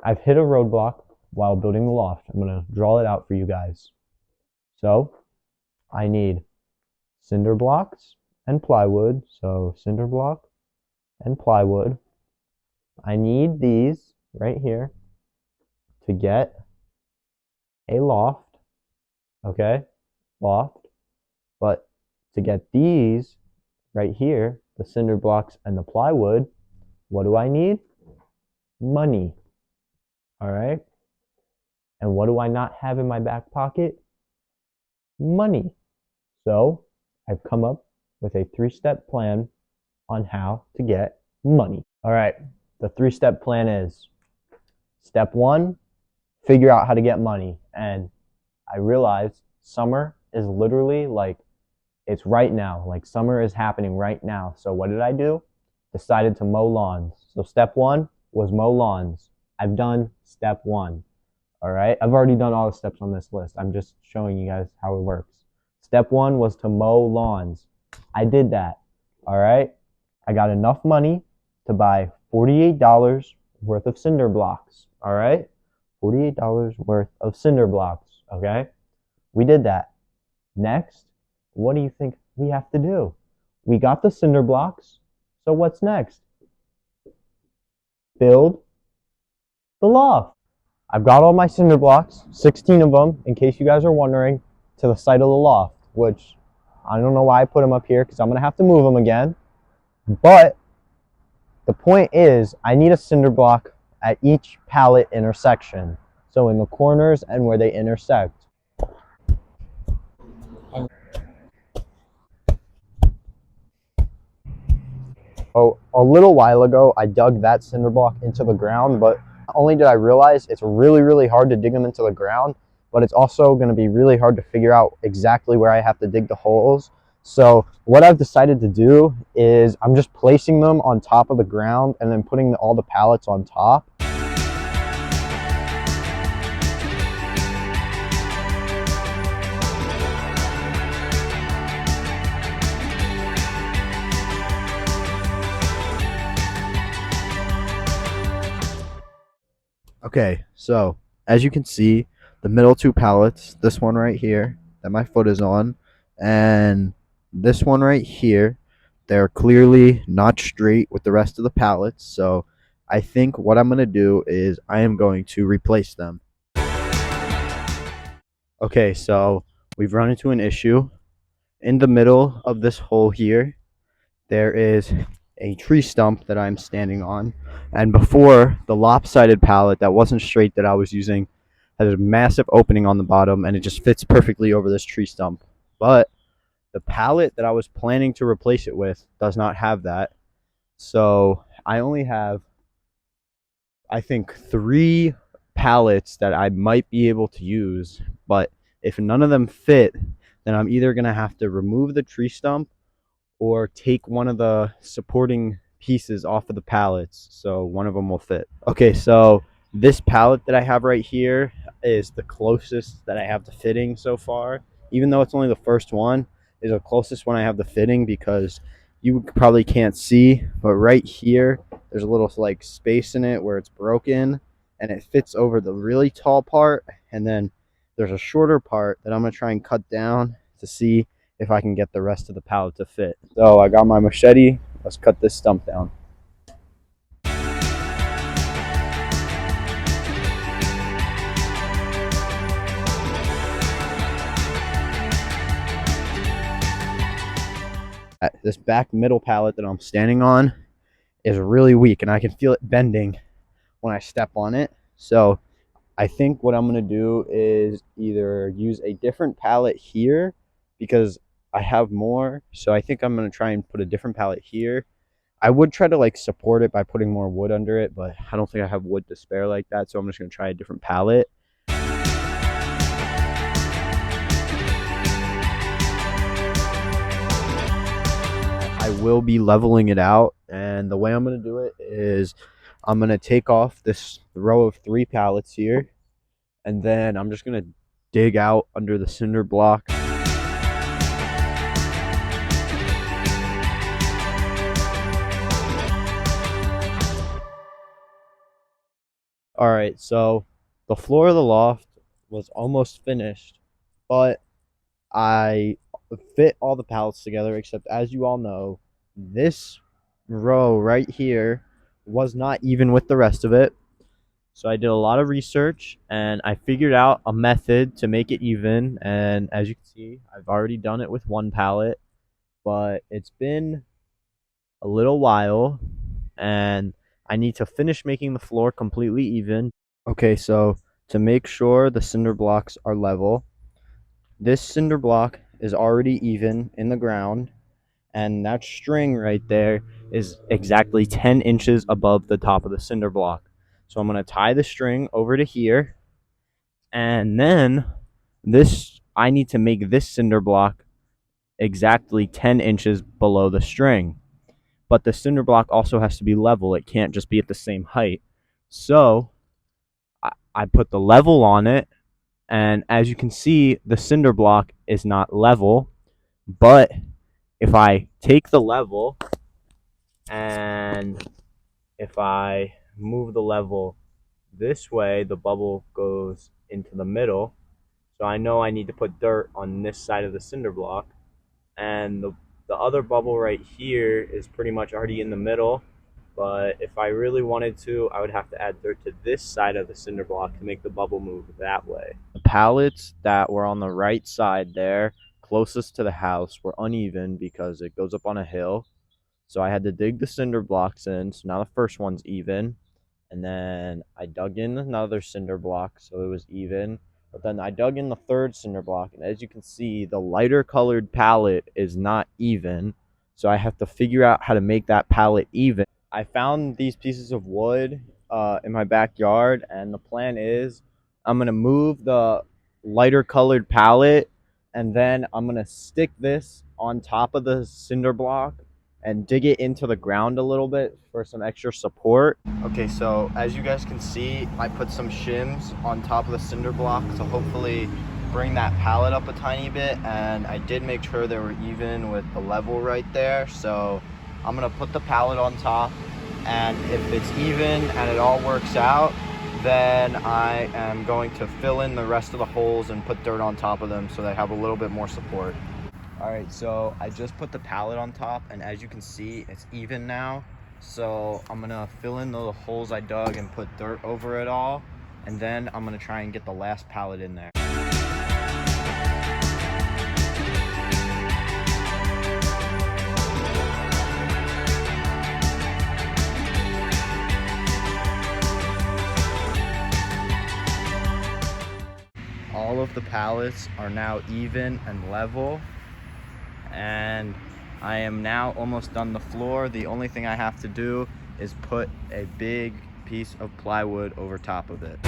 I've hit a roadblock while building the loft. I'm going to draw it out for you guys. So I need cinder blocks and plywood. So cinder block and plywood. I need these right here to get a loft. Okay, loft. But to get these right here, the cinder blocks and the plywood, what do I need? Money. All right. And what do I not have in my back pocket? Money. So I've come up with a 3-step plan on how to get money. All right. The 3-step plan is step 1, figure out how to get money. And I realized summer is literally like, it's right now. Like summer is happening right now. So what did I do? Decided to mow lawns. So step 1 was mow lawns. I've done step 1. All right. I've already done all the steps on this list. I'm just showing you guys how it works. Step 1 was to mow lawns. I did that. All right. I got enough money to buy $48 worth of cinder blocks. All right. $48 worth of cinder blocks. Okay. We did that. Next, what do you think we have to do? We got the cinder blocks. So what's next? Build the loft. I've got all my cinder blocks, 16 of them, in case you guys are wondering, to the side of the loft, which I don't know why I put them up here because I'm going to have to move them again. But the point is, I need a cinder block at each pallet intersection. So in the corners and where they intersect. Oh, a little while ago, I dug that cinder block into the ground, but not only did I realize it's really, really hard to dig them into the ground, but it's also going to be really hard to figure out exactly where I have to dig the holes. So what I've decided to do is I'm just placing them on top of the ground and then putting all the pallets on top. Okay, so as you can see, the middle 2 pallets, this one right here that my foot is on, and this one right here, they're clearly not straight with the rest of the pallets. So I think what I'm going to do is I am going to replace them. Okay, so we've run into an issue. In the middle of this hole here, there is a tree stump that I'm standing on, and before, the lopsided pallet that wasn't straight that I was using has a massive opening on the bottom, and it just fits perfectly over this tree stump. But the pallet that I was planning to replace it with does not have that, so I only have, I think, 3 pallets that I might be able to use. But if none of them fit, then I'm either going to have to remove the tree stump or take one of the supporting pieces off of the pallets so one of them will fit. Okay, so this pallet that I have right here is the closest that I have to fitting so far. Even though it's only the first one, is the closest one I have to fitting because you probably can't see, but right here there's a little like space in it where it's broken and it fits over the really tall part, and then there's a shorter part that I'm going to try and cut down to see if I can get the rest of the pallet to fit. So I got my machete. Let's cut this stump down. This back middle pallet that I'm standing on is really weak, and I can feel it bending when I step on it. So I think what I'm going to do is either use a different pallet here because I have more. So I think I'm going to try and put a different pallet here. I would try to like support it by putting more wood under it, but I don't think I have wood to spare like that. So I'm just going to try a different pallet. I will be leveling it out, and the way I'm going to do it is I'm going to take off this row of 3 pallets here, and then I'm just going to dig out under the cinder block. All right, so the floor of the loft was almost finished, but I fit all the pallets together, except as you all know, this row right here was not even with the rest of it. So I did a lot of research and I figured out a method to make it even. And as you can see, I've already done it with one pallet, but it's been a little while and I need to finish making the floor completely even. Okay, so to make sure the cinder blocks are level, this cinder block is already even in the ground, and that string right there is exactly 10 inches above the top of the cinder block. So I'm going to tie the string over to here, and then I need to make this cinder block exactly 10 inches below the string. But the cinder block also has to be level. It can't just be at the same height. So I put the level on it, and as you can see, the cinder block is not level. But if I take the level and if I move the level this way, the bubble goes into the middle. So I know I need to put dirt on this side of the cinder block. And the other bubble right here is pretty much already in the middle. But if I really wanted to, I would have to add dirt to this side of the cinder block to make the bubble move that way. The pallets that were on the right side there, closest to the house, were uneven because it goes up on a hill. So I had to dig the cinder blocks in. So now the first one's even. And then I dug in another cinder block so it was even. But then I dug in the third cinder block, and as you can see, the lighter colored palette is not even. So I have to figure out how to make that palette even. I found these pieces of wood in my backyard, and the plan is I'm going to move the lighter colored palette, and then I'm going to stick this on top of the cinder block and dig it into the ground a little bit for some extra support. Okay, so as you guys can see, I put some shims on top of the cinder block to hopefully bring that pallet up a tiny bit, and I did make sure they were even with the level right there. So I'm gonna put the pallet on top, and if it's even and it all works out, then I am going to fill in the rest of the holes and put dirt on top of them so they have a little bit more support. All right, so I just put the pallet on top, and as you can see, it's even now. So I'm gonna fill in the holes I dug and put dirt over it all, and then I'm gonna try and get the last pallet in there. All of the pallets are now even and level, and I am now almost done the floor. The only thing I have to do is put a big piece of plywood over top of it.